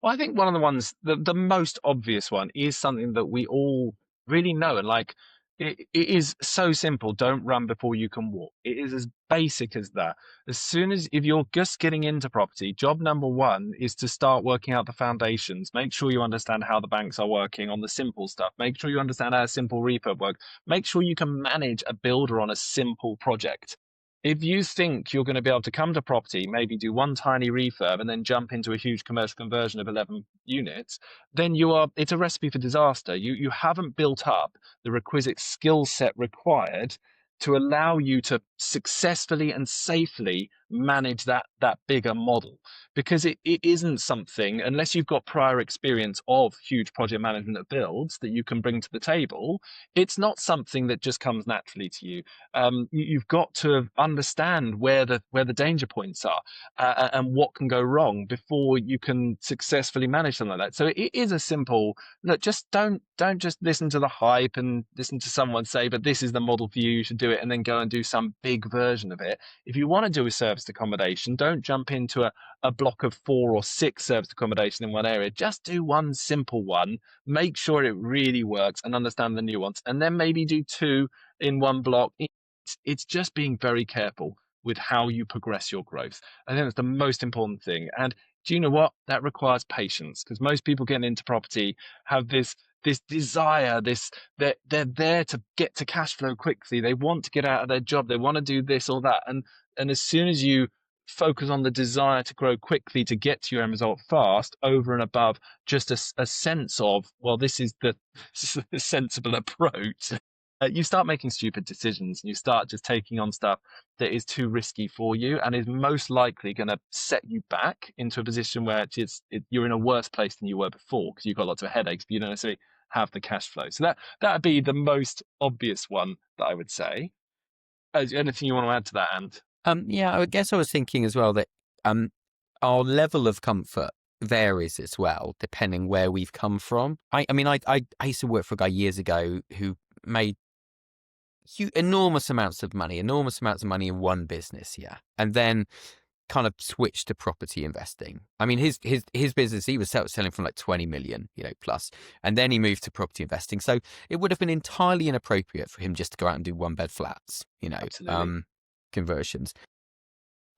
Well, I think one of the ones, the most obvious one is something that we all really know. And like, it is so simple. Don't run before you can walk. It is as basic as that. As soon as, if you're just getting into property, job number one is to start working out the foundations. Make sure you understand how the banks are working on the simple stuff. Make sure you understand how a simple refurb works. Make sure you can manage a builder on a simple project. If you think you're going to be able to come to property, maybe do one tiny refurb and then jump into a huge commercial conversion of 11 units, then it's a recipe for disaster. You haven't built up the requisite skill set required to allow you to successfully and safely manage that bigger model, because it isn't something, unless you've got prior experience of huge project management of builds that you can bring to the table. It's not something that just comes naturally to you. You've got to understand where the danger points are, and what can go wrong before you can successfully manage something like that. So it is a simple look. Just don't just listen to the hype and listen to someone say, but this is the model for you, you should do it, and then go and do some big version of it. If you want to do a serviced accommodation, don't jump into a block of 4 or 6 serviced accommodation in one area. Just do one simple one, make sure it really works and understand the nuance, and then maybe do two in one block. It's just being very careful with how you progress your growth. I think that's the most important thing. And do you know what? That requires patience, because most people getting into property have this desire, they're there to get to cash flow quickly. They want to get out of their job. They want to do this or that. And as soon as you focus on the desire to grow quickly to get to your end result fast, over and above just a sense of, well, this is the, this is the sensible approach, you start making stupid decisions, and you start just taking on stuff that is too risky for you and is most likely going to set you back into a position where you're in a worse place than you were before, because you've got lots of headaches, but you don't necessarily have the cash flow. So that would be the most obvious one that I would say. Anything you want to add to that, and Yeah, I guess I was thinking as well that um, our level of comfort varies as well, depending where we've come from. I mean, I used to work for a guy years ago who made enormous amounts of money in one business, yeah, and then kind of switched to property investing. I mean, his business, he was selling from like 20 million, plus, and then he moved to property investing. So it would have been entirely inappropriate for him just to go out and do one bed flats, absolutely. conversions.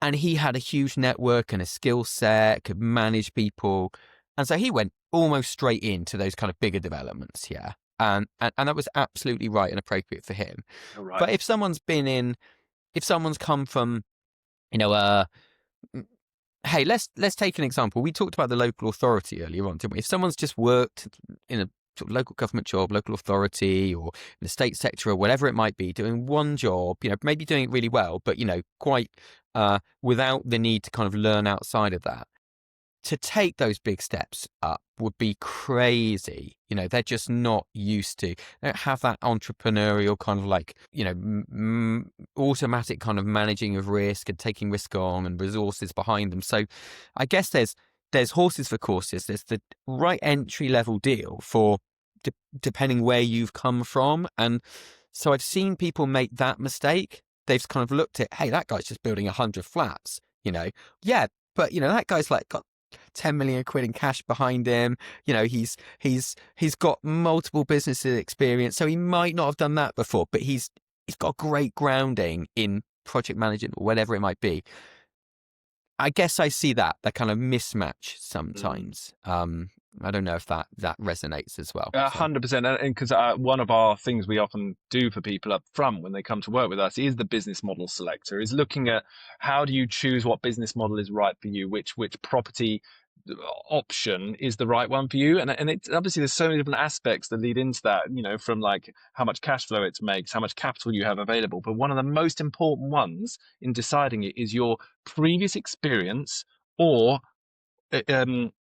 And he had a huge network and a skill set, could manage people. And so he went almost straight into those kind of bigger developments, yeah. And that was absolutely right and appropriate for him. All right. But if someone's come from, you know, hey, let's take an example. We talked about the local authority earlier on, didn't we? If someone's just worked in a sort of local government job, local authority, or in the state sector, or whatever it might be, doing one job, maybe doing it really well, but quite without the need to kind of learn outside of that. To take those big steps up would be crazy. They're just not used to. They don't have that entrepreneurial kind of like, automatic kind of managing of risk and taking risk on and resources behind them. So I guess there's horses for courses. There's the right entry level deal for depending where you've come from. And so I've seen people make that mistake. They've kind of looked at, hey, that guy's just building 100 flats, yeah, but that guy's like got 10 million quid in cash behind him. He's got multiple businesses experience, so he might not have done that before, but he's got great grounding in project management or whatever it might be. I guess I see that kind of mismatch sometimes. I don't know if that resonates as well. 100%. And because one of our things we often do for people up front when they come to work with us is the business model selector, is looking at how do you choose what business model is right for you, which property option is the right one for you. And it's obviously there's so many different aspects that lead into that, from like how much cash flow it makes, how much capital you have available. But one of the most important ones in deciding it is your previous experience, or um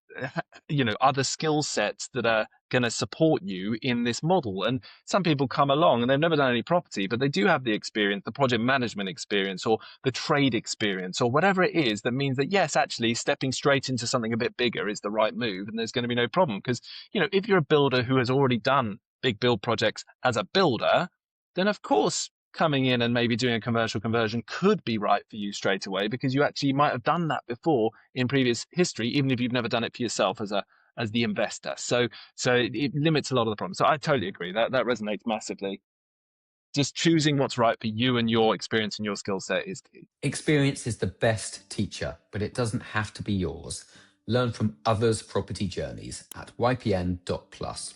other skill sets that are going to support you in this model. And some people come along and they've never done any property, but they do have the experience, the project management experience, or the trade experience, or whatever it is, that means that yes, actually stepping straight into something a bit bigger is the right move, and there's going to be no problem. Because if you're a builder who has already done big build projects as a builder, then of course coming in and maybe doing a commercial conversion could be right for you straight away, because you actually might have done that before in previous history, even if you've never done it for yourself as the investor. So it limits a lot of the problems. So I totally agree. That resonates massively. Just choosing what's right for you and your experience and your skill set is key. Experience is the best teacher, but it doesn't have to be yours. Learn from others' property journeys at ypn.plus.